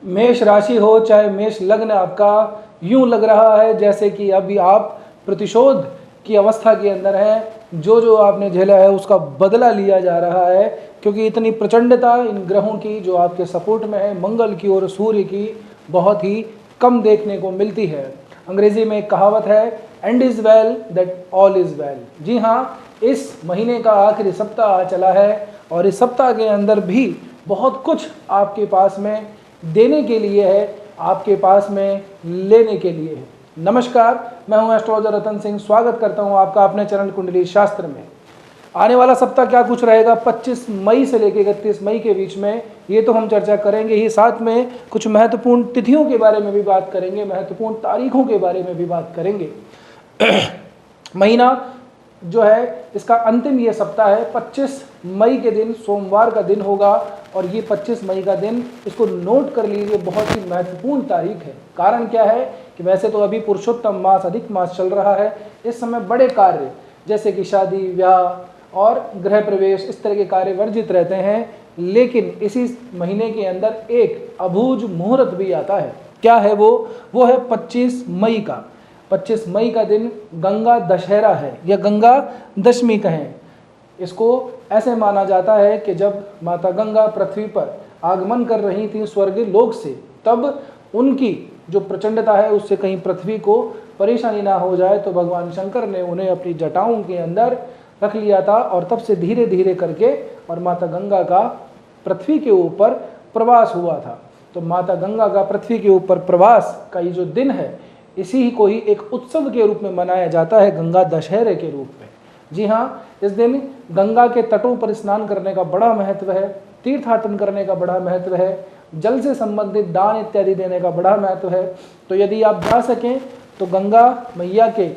मेष राशि हो चाहे मेष लग्न, आपका यूं लग रहा है जैसे कि अभी आप प्रतिशोध की अवस्था के अंदर हैं। जो जो आपने झेला है उसका बदला लिया जा रहा है, क्योंकि इतनी प्रचंडता इन ग्रहों की जो आपके सपोर्ट में है, मंगल की और सूर्य की, बहुत ही कम देखने को मिलती है। अंग्रेजी में एक कहावत है, end is well that all is well. जी हाँ, इस महीने का आखिरी सप्ताह आ चला है और इस सप्ताह के अंदर भी बहुत कुछ आपके पास में देने के लिए है, आपके पास में लेने के लिए है। नमस्कार, मैं हूं एस्ट्रोलॉजर रतन सिंह। स्वागत करता हूं आपका अपने चैनल कुंडली शास्त्र में। आने वाला सप्ताह क्या कुछ रहेगा 25 मई से लेकर 31 मई के बीच में, ये तो हम चर्चा करेंगे ही। साथ में कुछ महत्वपूर्ण तिथियों के बारे में भी बात करेंगे, महत्वपूर्ण तारीखों के बारे में भी बात करेंगे। महीना जो है इसका अंतिम ये सप्ताह है, 25 मई के दिन सोमवार का दिन होगा और ये 25 मई का दिन, इसको नोट कर लीजिए, बहुत ही महत्वपूर्ण तारीख है। कारण क्या है कि वैसे तो अभी पुरुषोत्तम मास, अधिक मास चल रहा है। इस समय बड़े कार्य जैसे कि शादी, ब्याह और गृह प्रवेश, इस तरह के कार्य वर्जित रहते हैं, लेकिन इसी महीने के अंदर एक अबूझ मुहूर्त भी आता है। क्या है वो है 25 मई का। 25 मई का दिन गंगा दशहरा है या गंगा दशमी कहें। इसको ऐसे माना जाता है कि जब माता गंगा पृथ्वी पर आगमन कर रही थी स्वर्ग लोक से, तब उनकी जो प्रचंडता है उससे कहीं पृथ्वी को परेशानी ना हो जाए, तो भगवान शंकर ने उन्हें अपनी जटाओं के अंदर रख लिया था और तब से धीरे धीरे करके और माता गंगा का पृथ्वी के ऊपर प्रवास हुआ था। तो माता गंगा का पृथ्वी के ऊपर प्रवास का ये जो दिन है, इसी को ही एक उत्सव के रूप में मनाया जाता है, गंगा दशहरे के रूप में। जी हाँ, इस दिन गंगा के तटों पर स्नान करने का बड़ा महत्व है, तीर्थाटन करने का बड़ा महत्व है, जल से संबंधित दान इत्यादि देने का बड़ा महत्व है। तो यदि आप जा सकें तो गंगा मैया के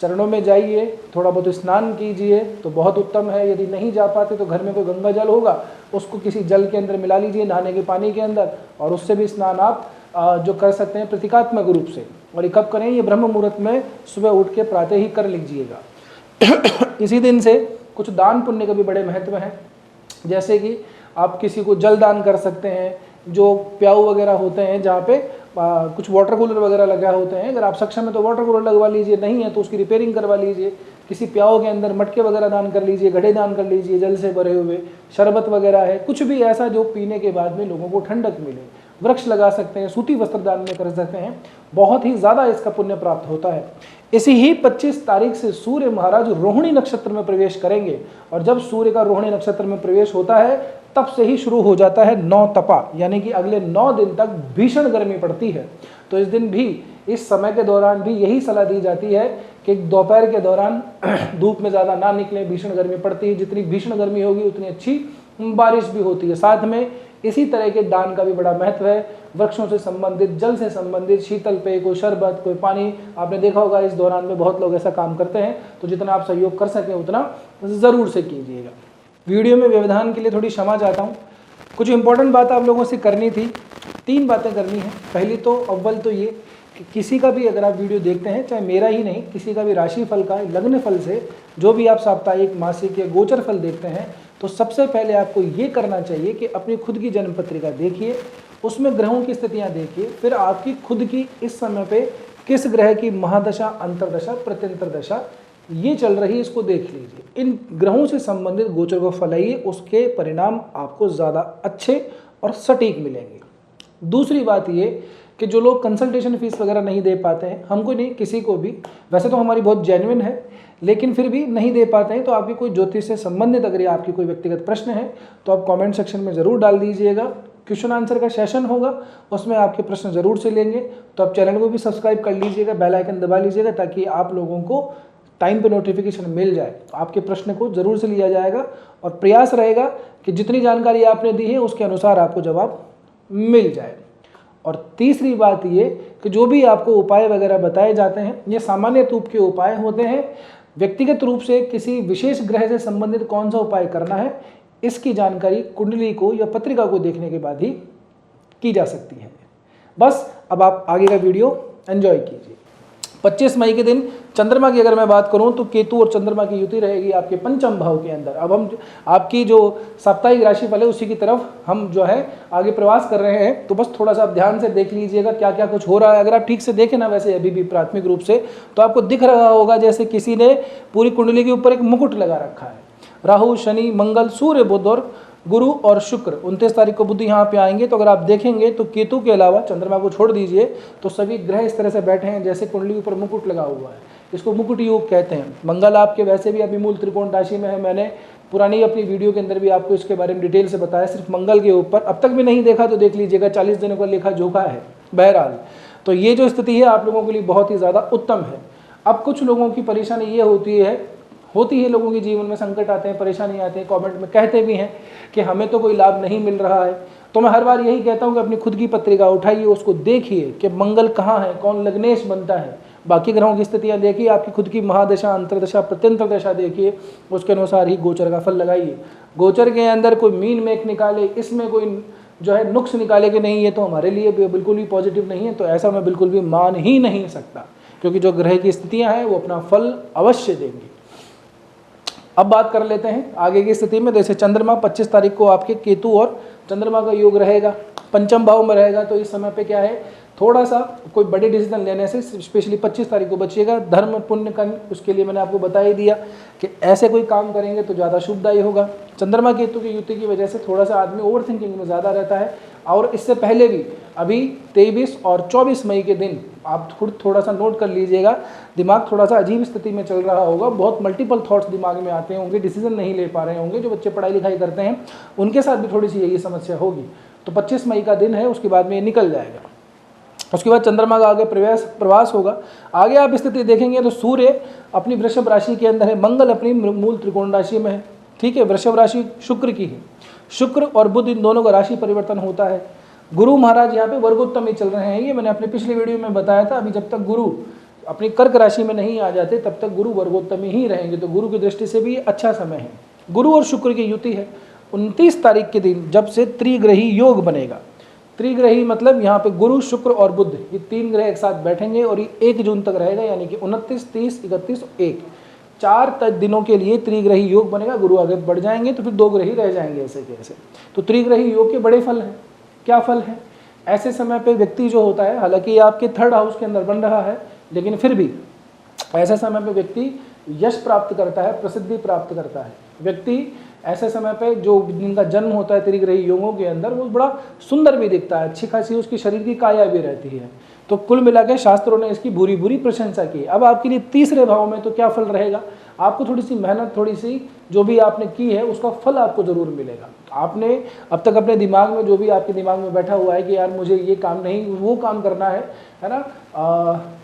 चरणों में जाइए, थोड़ा बहुत स्नान कीजिए तो बहुत उत्तम है। यदि नहीं जा पाते तो घर में कोई गंगा जल होगा, उसको किसी जल के अंदर मिला लीजिए, नहाने के पानी के अंदर, और उससे भी स्नान आप जो कर सकते हैं प्रतीकात्मक रूप से। और ये कब करें? ये ब्रह्म मुहूर्त में सुबह उठ के प्रातः ही कर लीजिएगा। इसी दिन से कुछ दान पुण्य का भी बड़े महत्व हैं, जैसे कि आप किसी को जल दान कर सकते हैं। जो प्याऊ वगैरह होते हैं जहाँ पे कुछ वाटर कूलर वगैरह लगा होते हैं, अगर आप सक्षम है तो वाटर कूलर लगवा लीजिए, नहीं है तो उसकी रिपेयरिंग करवा लीजिए। किसी प्याऊ के अंदर मटके वगैरह दान कर लीजिए, घड़े दान कर लीजिए, जल से भरे हुए शरबत वगैरह है, कुछ भी ऐसा जो पीने के बाद में लोगों को ठंडक मिले। वृक्ष लगा सकते हैं, सूती वस्त्र दान में कर सकते हैं, बहुत ही ज़्यादा इसका पुण्य प्राप्त होता है। इसी ही 25 तारीख से सूर्य महाराज रोहिणी नक्षत्र में प्रवेश करेंगे, और जब सूर्य का रोहिणी नक्षत्र में प्रवेश होता है तब से ही शुरू हो जाता है 9 तपा, यानी कि अगले 9 दिन तक भीषण गर्मी पड़ती है। तो इस दिन भी, इस समय के दौरान भी यही सलाह दी जाती है कि दोपहर के दौरान धूप में ज़्यादा ना निकले, भीषण गर्मी पड़ती है। जितनी भीषण गर्मी होगी उतनी अच्छी बारिश भी होती है। साथ में इसी तरह के दान का भी बड़ा महत्व है। वृक्षों से संबंधित, जल से संबंधित, शीतल पेय, कोई शरबत, कोई पानी, आपने देखा होगा इस दौरान में बहुत लोग ऐसा काम करते हैं। तो जितना आप सहयोग कर सकें उतना ज़रूर से कीजिएगा। वीडियो में व्यवधान के लिए थोड़ी क्षमा चाहता हूँ। कुछ इंपॉर्टेंट बात आप लोगों से करनी थी, 3 बातें करनी है। पहली तो अव्वल तो ये कि किसी का भी अगर आप वीडियो देखते हैं, चाहे मेरा ही नहीं, किसी का भी राशि फल का, लग्न फल से जो भी आप साप्ताहिक, मासिक या गोचर फल देखते हैं, तो सबसे पहले आपको ये करना चाहिए कि अपनी खुद की जन्म पत्रिका देखिए, उसमें ग्रहों की स्थितियाँ देखिए, फिर आपकी खुद की इस समय पे किस ग्रह की महादशा, अंतरदशा, प्रत्यंतर दशा ये चल रही है, इसको देख लीजिए। इन ग्रहों से संबंधित गोचर को फलाइए, उसके परिणाम आपको ज़्यादा अच्छे और सटीक मिलेंगे। दूसरी बात ये कि जो लोग कंसल्टेशन फीस वगैरह नहीं दे पाते हैं, हमको नहीं, किसी को भी, वैसे तो हमारी बहुत जेन्युइन है, लेकिन फिर भी नहीं दे पाते हैं, तो आपकी कोई ज्योतिष से संबंधित अगर आपकी कोई व्यक्तिगत प्रश्न है तो आप कमेंट सेक्शन में ज़रूर डाल दीजिएगा। क्वेश्चन आंसर का सेशन होगा, उसमें आपके प्रश्न ज़रूर से लेंगे। तो आप चैनल को भी सब्सक्राइब कर लीजिएगा, बेल आइकन दबा लीजिएगा, ताकि आप लोगों को टाइम पे नोटिफिकेशन मिल जाए। तो आपके प्रश्न को ज़रूर से लिया जाएगा और प्रयास रहेगा कि जितनी जानकारी आपने दी है उसके अनुसार आपको जवाब मिल जाए। और तीसरी बात ये कि जो भी आपको उपाय वगैरह बताए जाते हैं, ये सामान्य रूप के उपाय होते हैं। व्यक्तिगत रूप से किसी विशेष ग्रह से संबंधित कौन सा उपाय करना है, इसकी जानकारी कुंडली को या पत्रिका को देखने के बाद ही की जा सकती है। बस अब आप आगे का वीडियो एंजॉय कीजिए। 25 मई के दिन चंद्रमा की अगर मैं बात करूं तो केतु और चंद्रमा की युति रहेगी आपके पंचम भाव के अंदर। अब हम आपकी जो साप्ताहिक राशिफल है उसी की तरफ हम जो है आगे प्रवास कर रहे हैं, तो बस थोड़ा सा आप ध्यान से देख लीजिएगा क्या क्या कुछ हो रहा है। अगर आप ठीक से देखें ना वैसे अभी भी प्राथमिक रूप से, तो आपको दिख रहा होगा जैसे किसी ने पूरी कुंडली के ऊपर एक मुकुट लगा रखा है। राहु, शनि, मंगल, सूर्य, बुध और गुरु और शुक्र 29 तारीख को बुध यहाँ पे आएंगे। तो अगर आप देखेंगे तो केतु के अलावा चंद्रमा को छोड़ दीजिए तो सभी ग्रह इस तरह से बैठे हैं जैसे कुंडली के ऊपर मुकुट लगा हुआ है। इसको मुकुट योग कहते हैं। मंगल आपके वैसे भी अभी मूल त्रिकोण राशि में है। मैंने पुरानी अपनी वीडियो के अंदर भी आपको इसके बारे में डिटेल से बताया, सिर्फ मंगल के ऊपर। अब तक भी नहीं देखा तो देख लीजिएगा, 40 दिनों का लेखा जोखा है। बहरहाल तो ये जो स्थिति है आप लोगों के लिए बहुत ही ज़्यादा उत्तम है। अब कुछ लोगों की परेशानी ये होती है लोगों के जीवन में संकट आते हैं, परेशानी आते हैं, कमेंट में कहते भी हैं कि हमें तो कोई लाभ नहीं मिल रहा है। तो मैं हर बार यही कहता हूं कि अपनी खुद की पत्रिका उठाइए, उसको देखिए कि मंगल कहाँ है, कौन लग्नेश बनता है, बाकी ग्रहों की स्थितियां देखिए, आपकी खुद की महादशा, अंतरदशा, प्रत्यंतर दशा देखिए, उसके अनुसार ही गोचर का फल लगाइए। गोचर के अंदर कोई मीन मेक निकाले, इसमें कोई जो है नुक्स निकाले कि नहीं ये तो हमारे लिए बिल्कुल भी पॉजिटिव नहीं है, तो ऐसा मैं बिल्कुल भी मान ही नहीं सकता, क्योंकि जो ग्रह की स्थितियाँ हैं वो अपना फल अवश्य देंगी। अब बात कर लेते हैं आगे की स्थिति में। जैसे चंद्रमा 25 तारीख को आपके केतु और चंद्रमा का योग रहेगा, पंचम भाव में रहेगा, तो इस समय पे क्या है थोड़ा सा कोई बड़े डिसीजन लेने से स्पेशली 25 तारीख को बचिएगा। धर्म पुण्य कर्म उसके लिए मैंने आपको बता ही दिया कि ऐसे कोई काम करेंगे तो ज़्यादा शुभदायी होगा। चंद्रमा केतु की युति की वजह से थोड़ा सा आदमी ओवर थिंकिंग में ज़्यादा रहता है, और इससे पहले भी अभी 23 और 24 मई के दिन आप खुद थोड़ा सा नोट कर लीजिएगा, दिमाग थोड़ा सा अजीब स्थिति में चल रहा होगा, बहुत मल्टीपल थॉट्स दिमाग में आते होंगे, डिसीजन नहीं ले पा रहे होंगे। जो बच्चे पढ़ाई लिखाई करते हैं उनके साथ भी थोड़ी सी यही समस्या होगी। तो 25 मई का दिन है, उसके बाद में ये निकल जाएगा। उसके बाद चंद्रमा का आगे प्रवास होगा। आगे आप स्थिति देखेंगे तो सूर्य अपनी वृषभ राशि के अंदर है, मंगल अपनी मूल त्रिकोण राशि में है, ठीक है। वृषभ राशि शुक्र की है, शुक्र और बुध इन दोनों का राशि परिवर्तन होता है। गुरु महाराज यहाँ पे वर्गोत्तम ही चल रहे हैं, ये मैंने अपने पिछले वीडियो में बताया था। अभी जब तक गुरु अपनी कर्क राशि में नहीं आ जाते तब तक गुरु वर्गोत्तम ही रहेंगे, तो गुरु की दृष्टि से भी अच्छा समय है। गुरु और शुक्र की युति है 29 तारीख के दिन, जब से त्रिग्रही योग बनेगा। त्रिग्रही मतलब यहाँ पे गुरु, शुक्र और बुध, ये 3 ग्रह एक साथ बैठेंगे और ये 1 जून तक रहेगा, यानी कि 29, 30, 31 और 1, 4 दिनों के लिए त्रिग्रही योग बनेगा। गुरु आगे बढ़ जाएंगे तो फिर 2 ग्रही रह जाएंगे ऐसे के ऐसे। तो त्रिग्रही योग के बड़े फल हैं। क्या फल है? ऐसे समय पे व्यक्ति जो होता है, हालांकि ये आपके 3rd हाउस के अंदर बन रहा है, लेकिन फिर भी ऐसे समय पे व्यक्ति यश प्राप्त करता है, प्रसिद्धि प्राप्त करता है। व्यक्ति ऐसे समय पे जो जिनका जन्म होता है त्रिग्रही योगों के अंदर, वो बड़ा सुंदर भी दिखता है, अच्छी खासी उसकी शरीर की काया भी रहती है। तो कुल मिला के शास्त्रों ने इसकी बुरी बुरी प्रशंसा की। अब आपके लिए 3रे भाव में तो क्या फल रहेगा? आपको थोड़ी सी मेहनत, थोड़ी सी जो भी आपने की है उसका फल आपको जरूर मिलेगा। आपने अब तक अपने दिमाग में जो भी आपके दिमाग में बैठा हुआ है कि यार मुझे ये काम नहीं वो काम करना है ना,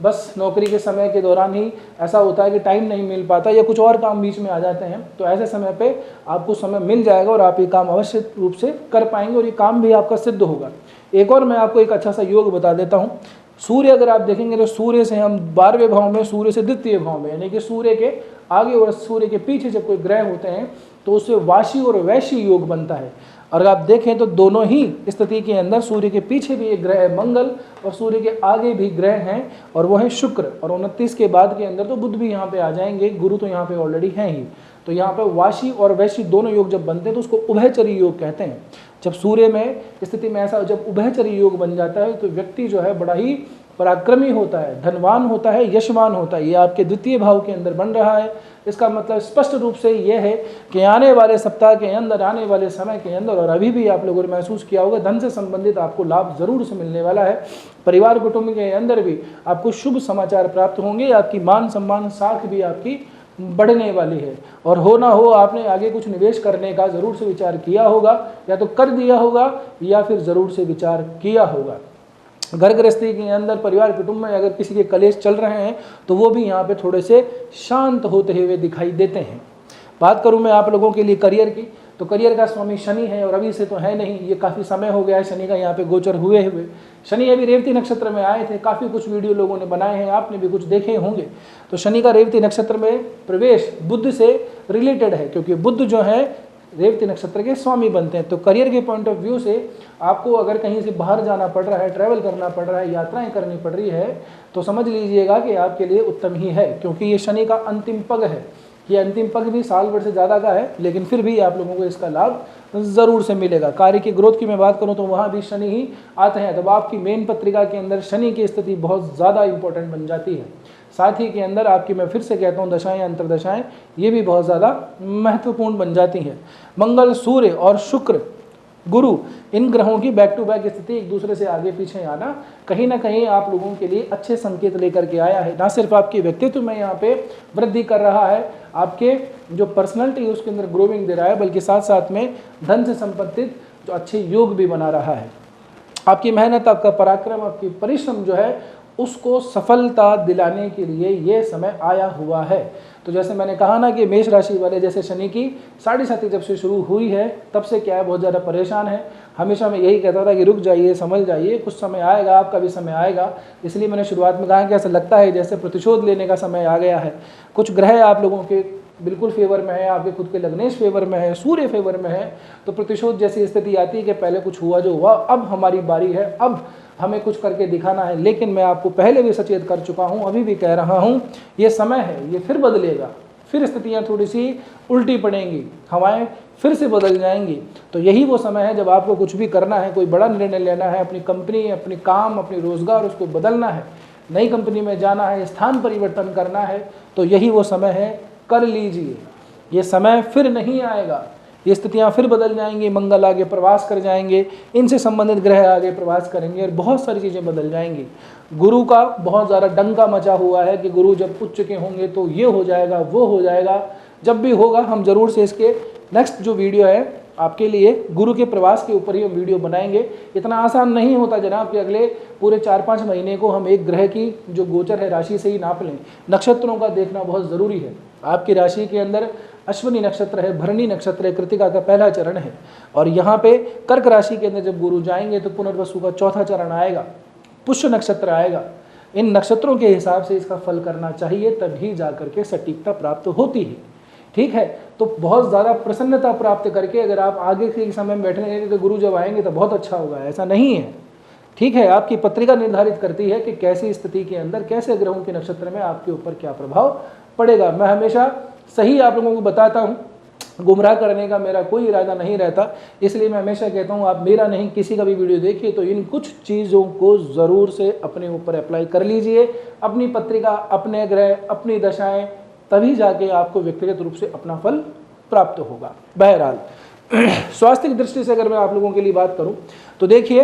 बस नौकरी के समय के दौरान ही ऐसा होता है कि टाइम नहीं मिल पाता या कुछ और काम बीच में आ जाते हैं, तो ऐसे समय पे आपको समय मिल जाएगा और आप ये काम अवश्य रूप से कर पाएंगे और ये काम भी आपका सिद्ध होगा। एक और मैं आपको एक अच्छा सा योग बता देता हूँ। सूर्य अगर आप देखेंगे तो सूर्य से हम 12वें भाव में, सूर्य से द्वितीय भाव में, यानी कि सूर्य के आगे और सूर्य के पीछे जब कोई ग्रह होते हैं तो उससे वाशी और वैशी योग बनता है। और आप देखें तो दोनों ही स्थिति के अंदर सूर्य के पीछे भी एक ग्रह है मंगल और सूर्य के आगे भी ग्रह हैं और वो है शुक्र, और 29 के बाद के अंदर तो बुध भी यहाँ पे आ जाएंगे, गुरु तो यहाँ पे ऑलरेडी हैं ही। तो यहाँ पे वाशी और वैशी दोनों योग जब बनते हैं तो उसको उभयचरी योग कहते हैं। जब सूर्य में स्थिति में ऐसा जब उभयचरी योग बन जाता है तो व्यक्ति जो है बड़ा ही पराक्रमी होता है, धनवान होता है, यशवान होता है। ये आपके द्वितीय भाव के अंदर बन रहा है। इसका मतलब स्पष्ट रूप से यह है कि आने वाले सप्ताह के अंदर, आने वाले समय के अंदर, और अभी भी आप लोगों ने महसूस किया होगा, धन से संबंधित आपको लाभ जरूर से मिलने वाला है। परिवार कुटुंब के अंदर भी आपको शुभ समाचार प्राप्त होंगे। आपकी मान सम्मान साख भी आपकी बढ़ने वाली है। और हो ना हो आपने आगे कुछ निवेश करने का जरूर से विचार किया होगा, या तो कर दिया होगा या फिर जरूर से विचार किया होगा। घर गृहस्थी के अंदर, परिवार कुटुंब में अगर किसी के कलेश चल रहे हैं तो वो भी यहाँ पे थोड़े से शांत होते हुए दिखाई देते हैं। बात करूँ मैं आप लोगों के लिए करियर की, तो करियर का स्वामी शनि है और अभी से तो है नहीं, ये काफ़ी समय हो गया है शनि का यहाँ पे गोचर हुए हुए। शनि अभी रेवती नक्षत्र में आए थे, काफ़ी कुछ वीडियो लोगों ने बनाए हैं, आपने भी कुछ देखे होंगे। तो शनि का रेवती नक्षत्र में प्रवेश बुध से रिलेटेड है, क्योंकि बुध जो है रेवती नक्षत्र के स्वामी बनते हैं। तो करियर के पॉइंट ऑफ व्यू से आपको अगर कहीं से बाहर जाना पड़ रहा है, ट्रैवल करना पड़ रहा है, यात्राएं करनी पड़ रही है, तो समझ लीजिएगा कि आपके लिए उत्तम ही है, क्योंकि ये शनि का अंतिम पग है। ये अंतिम पग भी साल भर से ज़्यादा का है, लेकिन फिर भी आप लोगों को इसका लाभ ज़रूर से मिलेगा। कार्य की ग्रोथ की मैं बात करूं तो वहाँ भी शनि ही आते हैं। तब आपकी मेन पत्रिका के अंदर शनि की स्थिति बहुत ज़्यादा इंपॉर्टेंट बन जाती है। साथ ही के अंदर आपकी, मैं फिर से कहता हूँ, दशाएं, अंतर्दशाएं, ये भी बहुत ज़्यादा महत्वपूर्ण बन जाती हैं। मंगल, सूर्य और शुक्र, गुरु, इन ग्रहों की बैक टू बैक स्थिति, एक दूसरे से आगे पीछे आना, कहीं ना कहीं आप लोगों के लिए अच्छे संकेत लेकर के आया है। ना सिर्फ आपके व्यक्तित्व में यहाँ पे वृद्धि कर रहा है, आपके जो पर्सनैलिटी है उसके अंदर ग्रोविंग दे रहा है, बल्कि साथ साथ में धन से संबंधित जो अच्छे योग भी बना रहा है। आपकी मेहनत, आपका पराक्रम, आपकी परिश्रम जो है उसको सफलता दिलाने के लिए ये समय आया हुआ है। तो जैसे मैंने कहा ना कि मेष राशि वाले, जैसे शनि की साढ़े साथी जब से शुरू हुई है तब से क्या है, बहुत ज़्यादा परेशान है। हमेशा मैं यही कहता था कि रुक जाइए, समझ जाइए, कुछ समय आएगा, आपका भी समय आएगा। इसलिए मैंने शुरुआत में कहा कि ऐसा लगता है जैसे प्रतिशोध लेने का समय आ गया है। कुछ ग्रह आप लोगों के बिल्कुल फेवर में है, आपके खुद के लग्नेश फेवर में है, सूर्य फेवर में है, तो प्रतिशोध जैसी स्थिति आती है कि पहले कुछ हुआ जो हुआ, अब हमारी बारी है, अब हमें कुछ करके दिखाना है। लेकिन मैं आपको पहले भी सचेत कर चुका हूं, अभी भी कह रहा हूं, ये समय है, ये फिर बदलेगा, फिर स्थितियां थोड़ी सी उल्टी पड़ेंगी, हवाएं फिर से बदल जाएंगी। तो यही वो समय है जब आपको कुछ भी करना है, कोई बड़ा निर्णय लेना है, अपनी कंपनी, अपनी काम, अपनी रोजगार, उसको बदलना है, नई कंपनी में जाना है, स्थान परिवर्तन करना है, तो यही वो समय है, कर लीजिए। ये समय फिर नहीं आएगा, ये स्थितियां फिर बदल जाएंगी। मंगल आगे प्रवास कर जाएंगे, इनसे संबंधित ग्रह आगे प्रवास करेंगे और बहुत सारी चीज़ें बदल जाएंगी। गुरु का बहुत ज़्यादा डंका मचा हुआ है कि गुरु जब उच्च के होंगे तो ये हो जाएगा, वो हो जाएगा। जब भी होगा हम जरूर से इसके नेक्स्ट जो वीडियो है आपके लिए गुरु के प्रवास के ऊपर ही हम वीडियो बनाएंगे। इतना आसान नहीं होता जनाब कि अगले पूरे 4-5 महीने को हम एक ग्रह की जो गोचर है राशि से ही नाप लें। नक्षत्रों का देखना बहुत ज़रूरी है। आपकी राशि के अंदर अश्विनी नक्षत्र है, भरणी नक्षत्र है, कृतिका का पहला चरण है, और यहाँ पे कर्क राशि के अंदर जब गुरु जाएंगे तो पुनर्वसु का चौथा चरण आएगा, पुष्य नक्षत्र आएगा। इन नक्षत्रों के हिसाब से इसका फल करना चाहिए, तभी जाकर के सटीकता प्राप्त होती है। ठीक है, तो बहुत ज़्यादा प्रसन्नता प्राप्त करके अगर आप आगे के समय में बैठने लगे तो गुरु जब आएंगे तो बहुत अच्छा होगा, ऐसा नहीं है। ठीक है, आपकी पत्रिका निर्धारित करती है कि कैसी स्थिति के अंदर, कैसे ग्रहों के नक्षत्र में आपके ऊपर क्या प्रभाव पड़ेगा। मैं हमेशा सही आप लोगों को बताता हूँ, गुमराह करने का मेरा कोई इरादा नहीं रहता। इसलिए मैं हमेशा कहता हूँ, आप मेरा नहीं किसी का भी वीडियो देखिए तो इन कुछ चीज़ों को ज़रूर से अपने ऊपर अप्लाई कर लीजिए, अपनी पत्रिका, अपने ग्रह, अपनी दशाएं, तभी जाके आपको व्यक्तिगत रूप से अपना फल प्राप्त होगा। बहरहाल स्वास्थ्य की दृष्टि से अगर मैं आप लोगों के लिए बात करूं तो देखिए,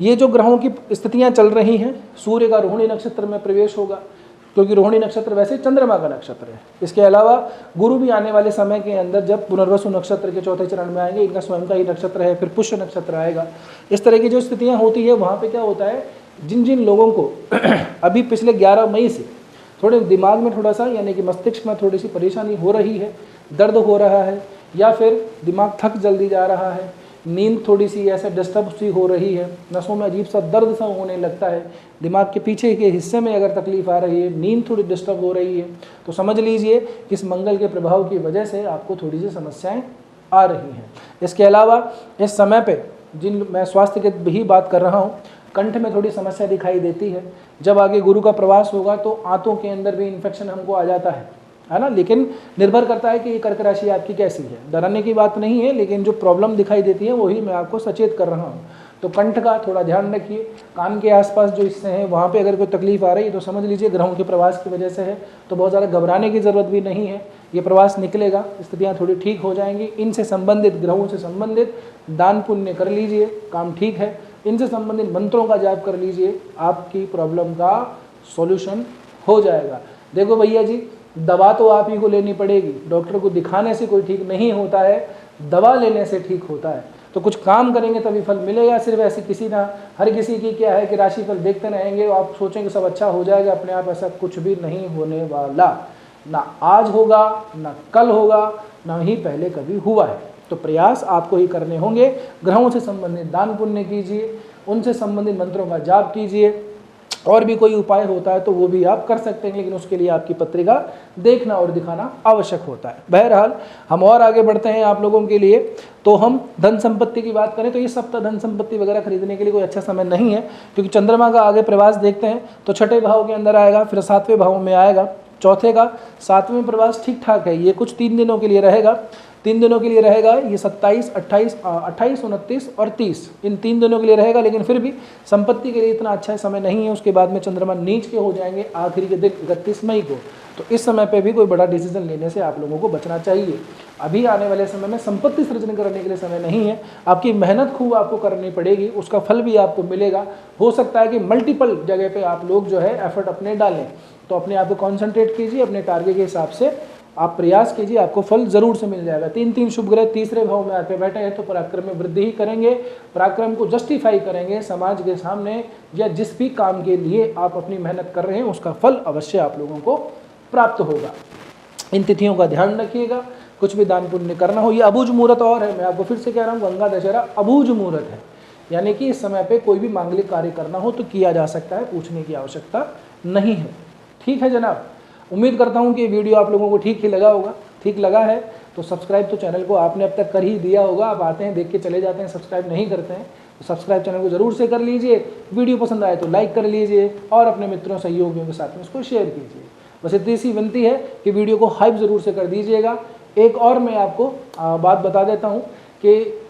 ये जो ग्रहों की स्थितियां चल रही हैं, सूर्य का रोहिणी नक्षत्र में प्रवेश होगा, क्योंकि रोहिणी नक्षत्र वैसे चंद्रमा का नक्षत्र है। इसके अलावा गुरु भी आने वाले समय के अंदर जब पुनर्वसु नक्षत्र के चौथे चरण में आएंगे, इनका स्वयं का ही नक्षत्र है, फिर पुष्य नक्षत्र आएगा। इस तरह की जो स्थितियां होती है, वहाँ पे क्या होता है, जिन जिन लोगों को अभी पिछले 11 मई से थोड़े दिमाग में थोड़ा सा, यानी कि मस्तिष्क में थोड़ी सी परेशानी हो रही है, दर्द हो रहा है, या फिर दिमाग थक जल्दी जा रहा है, नींद थोड़ी सी ऐसे डिस्टर्ब सी हो रही है, नसों में अजीब सा दर्द सा होने लगता है, दिमाग के पीछे के हिस्से में अगर तकलीफ आ रही है, नींद थोड़ी डिस्टर्ब हो रही है, तो समझ लीजिए कि इस मंगल के प्रभाव की वजह से आपको थोड़ी सी समस्याएं आ रही हैं। इसके अलावा इस समय पे जिन मैं स्वास्थ्य की भी बात कर रहा हूँ, कंठ में थोड़ी समस्या दिखाई देती है। जब आगे गुरु का प्रवास होगा तो आंतों के अंदर भी इन्फेक्शन हमको आ जाता है ना। लेकिन निर्भर करता है कि ये कर्क राशि आपकी कैसी है। डराने की बात नहीं है, लेकिन जो प्रॉब्लम दिखाई देती है वही मैं आपको सचेत कर रहा हूँ। तो कंठ का थोड़ा ध्यान रखिए। कान के आसपास जो हिस्से हैं वहाँ पे अगर कोई तकलीफ आ रही है तो समझ लीजिए ग्रहों के प्रवास की वजह से है। तो बहुत ज़्यादा घबराने की ज़रूरत भी नहीं है, ये प्रवास निकलेगा, स्थितियाँ थोड़ी ठीक हो जाएंगी। इनसे संबंधित, ग्रहों से संबंधित दान पुण्य कर लीजिए, काम ठीक है। इनसे संबंधित मंत्रों का जाप कर लीजिए, आपकी प्रॉब्लम का सॉल्यूशन हो जाएगा। देखो भैया जी, दवा तो आप ही को लेनी पड़ेगी, डॉक्टर को दिखाने से कोई ठीक नहीं होता है, दवा लेने से ठीक होता है। तो कुछ काम करेंगे तभी फल मिलेगा। सिर्फ ऐसे किसी ना, हर किसी की क्या है कि राशि फल देखते रहेंगे, आप सोचेंगे सब अच्छा हो जाएगा अपने आप, ऐसा कुछ भी नहीं होने वाला। ना आज होगा, ना कल होगा, ना ही पहले कभी हुआ है। तो प्रयास आपको ही करने होंगे। ग्रहों से संबंधित दान पुण्य कीजिए, उनसे संबंधित मंत्रों का जाप कीजिए, और भी कोई उपाय होता है तो वो भी आप कर सकते हैं, लेकिन उसके लिए आपकी पत्रिका देखना और दिखाना आवश्यक होता है। बहरहाल हम और आगे बढ़ते हैं आप लोगों के लिए। तो हम धन संपत्ति की बात करें तो इस सप्ताह धन संपत्ति वगैरह खरीदने के लिए कोई अच्छा समय नहीं है, क्योंकि चंद्रमा का आगे प्रवास देखते हैं तो छठे भाव के अंदर आएगा, फिर 7वें भाव में आएगा, चौथे का 7वें प्रवास ठीक ठाक है, ये कुछ 3 दिनों के लिए रहेगा, 3 दिनों के लिए रहेगा, ये 27, 28, 29 और 30 इन 3 दिनों के लिए रहेगा, लेकिन फिर भी संपत्ति के लिए इतना अच्छा समय नहीं है। उसके बाद में चंद्रमा नीच के हो जाएंगे आखिरी के दिन 31 मई को, तो इस समय पे भी कोई बड़ा डिसीजन लेने से आप लोगों को बचना चाहिए। अभी आने वाले समय में संपत्ति सृजन करने के लिए समय नहीं है, आपकी मेहनत खूब आपको करनी पड़ेगी, उसका फल भी आपको मिलेगा। हो सकता है कि मल्टीपल जगह पे आप लोग जो है एफर्ट अपने डालें, तो अपने आप को कॉन्सेंट्रेट कीजिए, अपने टारगेट के हिसाब से आप प्रयास कीजिए, आपको फल जरूर से मिल जाएगा। 3 शुभ ग्रह तीसरे भाव में आके बैठे हैं तो पराक्रम में वृद्धि ही करेंगे, पराक्रम को जस्टिफाई करेंगे समाज के सामने, या जिस भी काम के लिए आप अपनी मेहनत कर रहे हैं उसका फल अवश्य आप लोगों को प्राप्त होगा। इन तिथियों का ध्यान रखिएगा, कुछ भी दान पुण्य करना हो। ये अबूझ मुहूर्त और है, मैं आपको फिर से कह रहा हूँ, गंगा दशहरा अबूझ मुहूर्त है, यानी कि इस समय पे कोई भी मांगलिक कार्य करना हो तो किया जा सकता है, पूछने की आवश्यकता नहीं है। ठीक है जनाब, उम्मीद करता हूँ कि वीडियो आप लोगों को ठीक ही लगा होगा। ठीक लगा है तो सब्सक्राइब तो चैनल को आपने अब तक कर ही दिया होगा, आप आते हैं देख के चले जाते हैं, सब्सक्राइब नहीं करते हैं तो सब्सक्राइब चैनल को जरूर से कर लीजिए। वीडियो पसंद आए तो लाइक कर लीजिए और अपने मित्रों सहयोगियों के साथ में उसको शेयर कीजिए। बस इतनी सी विनती है कि वीडियो को हाइप ज़रूर से कर दीजिएगा। एक और मैं आपको बात बता देता हूँ कि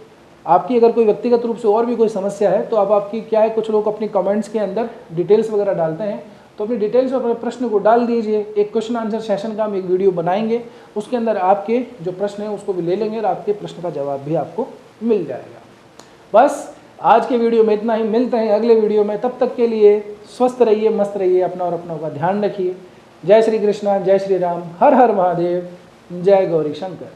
आपकी अगर कोई व्यक्तिगत रूप से और भी कोई समस्या है तो अब आपकी क्या है, कुछ लोग अपनी कमेंट्स के अंदर डिटेल्स वगैरह डालते हैं, तो अपनी डिटेल्स और अपने प्रश्न को डाल दीजिए। एक क्वेश्चन आंसर सेशन का हम एक वीडियो बनाएंगे, उसके अंदर आपके जो प्रश्न हैं उसको भी ले लेंगे और आपके प्रश्न का जवाब भी आपको मिल जाएगा। बस आज के वीडियो में इतना ही, मिलते हैं अगले वीडियो में, तब तक के लिए स्वस्थ रहिए, मस्त रहिए, अपना और अपनों का ध्यान रखिए। जय श्री कृष्णा, जय श्री राम, हर हर महादेव, जय गौरी शंकर।